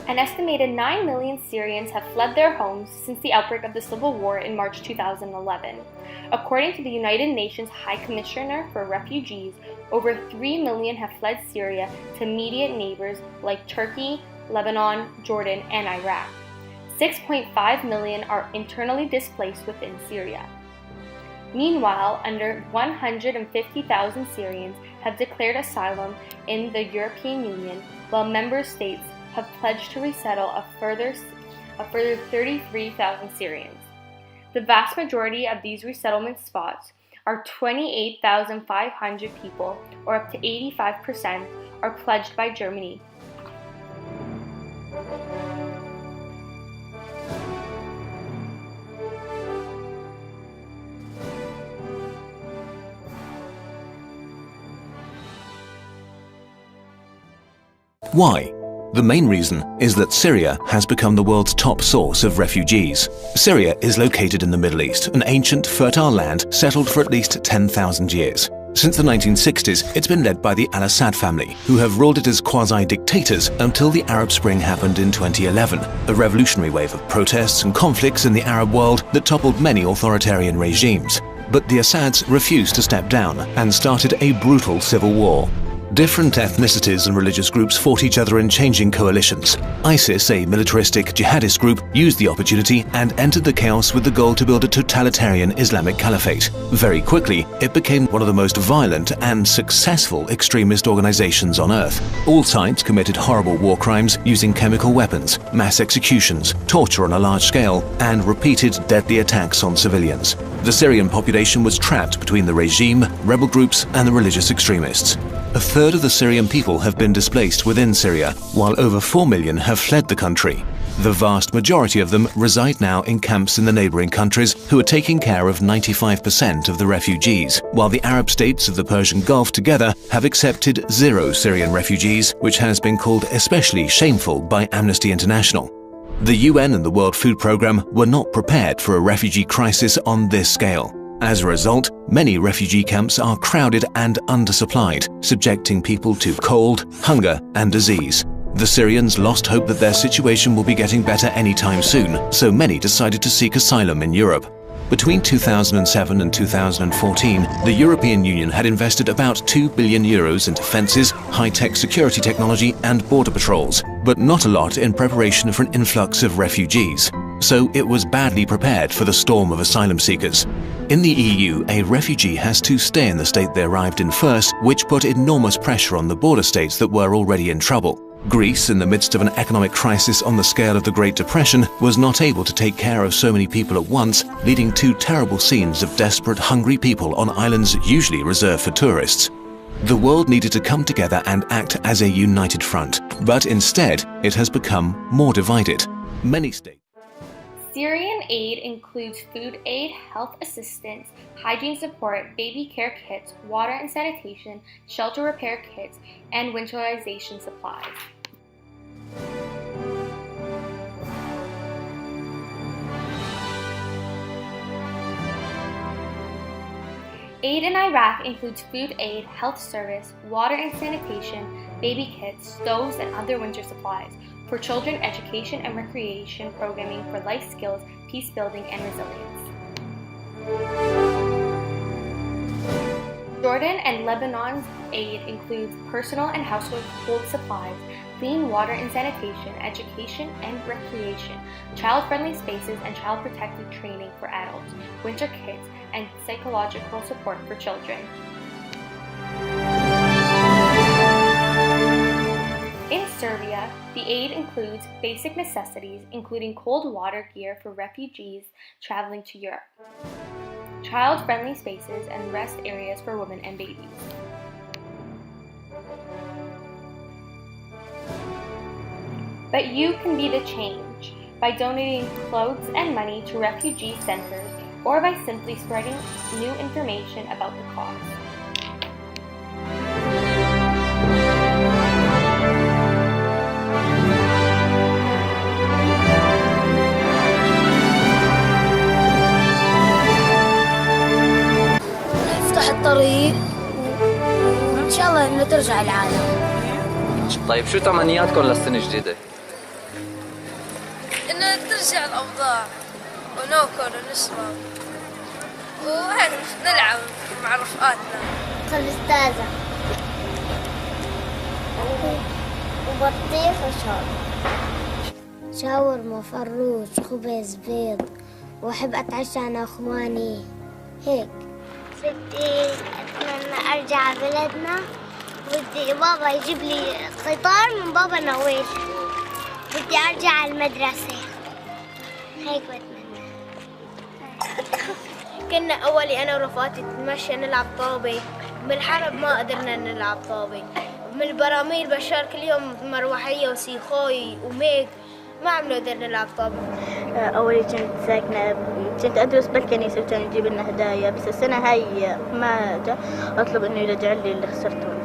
An estimated 9 million Syrians have fled their homes since the outbreak of the civil war in March 2011. According to the United Nations High Commissioner for Refugees, over 3 million have fled Syria to immediate neighbors like Turkey, Lebanon, Jordan, and Iraq. 6.5 million are internally displaced within Syria. Meanwhile, under 150,000 Syrians have declared asylum in the European Union, while member states have pledged to resettle a further 33,000 Syrians. The vast majority of these resettlement spots are 28,500 people, or up to 85%, are pledged by Germany. Why? The main reason is that Syria has become the world's top source of refugees. Syria is located in the Middle East, an ancient, fertile land settled for at least 10,000 years. Since the 1960s, it's been led by the Al-Assad family, who have ruled it as quasi-dictators until the Arab Spring happened in 2011, a revolutionary wave of protests and conflicts in the Arab world that toppled many authoritarian regimes. But the Assads refused to step down and started a brutal civil war. Different ethnicities and religious groups fought each other in changing coalitions. ISIS, a militaristic jihadist group, used the opportunity and entered the chaos with the goal to build a totalitarian Islamic caliphate. Very quickly, it became one of the most violent and successful extremist organizations on earth. All sides committed horrible war crimes using chemical weapons, mass executions, torture on a large scale, and repeated deadly attacks on civilians. The Syrian population was trapped between the regime, rebel groups, and the religious extremists. A third of the Syrian people have been displaced within Syria, while over 4 million have fled the country. The vast majority of them reside now in camps in the neighboring countries, who are taking care of 95% of the refugees, while the Arab states of the Persian Gulf together have accepted 0 Syrian refugees, which has been called especially shameful by Amnesty International. The UN and the World Food Programme were not prepared for a refugee crisis on this scale. As a result, many refugee camps are crowded and undersupplied, subjecting people to cold, hunger, and disease. The Syrians lost hope that their situation will be getting better anytime soon, so many decided to seek asylum in Europe. Between 2007 and 2014, the European Union had invested about €2 billion into fences, high-tech security technology, and border patrols, but not a lot in preparation for an influx of refugees. So it was badly prepared for the storm of asylum seekers. In the EU, a refugee has to stay in the state they arrived in first, which put enormous pressure on the border states that were already in trouble. Greece, in the midst of an economic crisis on the scale of the Great Depression, was not able to take care of so many people at once, leading to terrible scenes of desperate, hungry people on islands usually reserved for tourists. The world needed to come together and act as a united front, but instead, it has become more divided. Many states. Syrian aid includes food aid, health assistance, hygiene support, baby care kits, water and sanitation, shelter repair kits, and winterization supplies. Aid in Iraq includes food aid, health service, water and sanitation, baby kits, stoves, and other winter supplies. For children, education and recreation programming for life skills, peace building, and resilience. Jordan and Lebanon's aid includes personal and household supplies, clean water and sanitation, education and recreation, child-friendly spaces and child-protective training for adults, winter kits, and psychological support for children. In Serbia, the aid includes basic necessities, including cold water gear for refugees traveling to Europe, child-friendly spaces, and rest areas for women and babies. But you can be the change by donating clothes and money to refugee centers or by simply spreading new information about the cause. الطريق وإن شاء الله إنه ترجع العالم. طيب شو تمنياتكم للسنة الجديدة؟ ترجع الأوضاع وناكل ونشرب وهيك نلعب مع رفقاتنا. الأستاذة وبطيخ شاورما فروج خبز بيض وأحب أتعشى أنا وأخواني هيك. بدي أتمنى أرجع بلدنا بدي بابا يجيب لي قطار من بابا نويل. بدي أرجع على المدرسة هيك بتمنى. كنا أولي أنا ورفقاتي نتمشى نلعب طابة بالحرب ما قدرنا نلعب طابة من البراميل بشار كل يوم مروحية وسيخوي وميك ما عم نقدر نلعب طابة. أولي كنت أدرس بالكنيسة وكان يجيب لنا هدايا بس السنة هاي ما أطلب إنه يرجع لي اللي خسرته.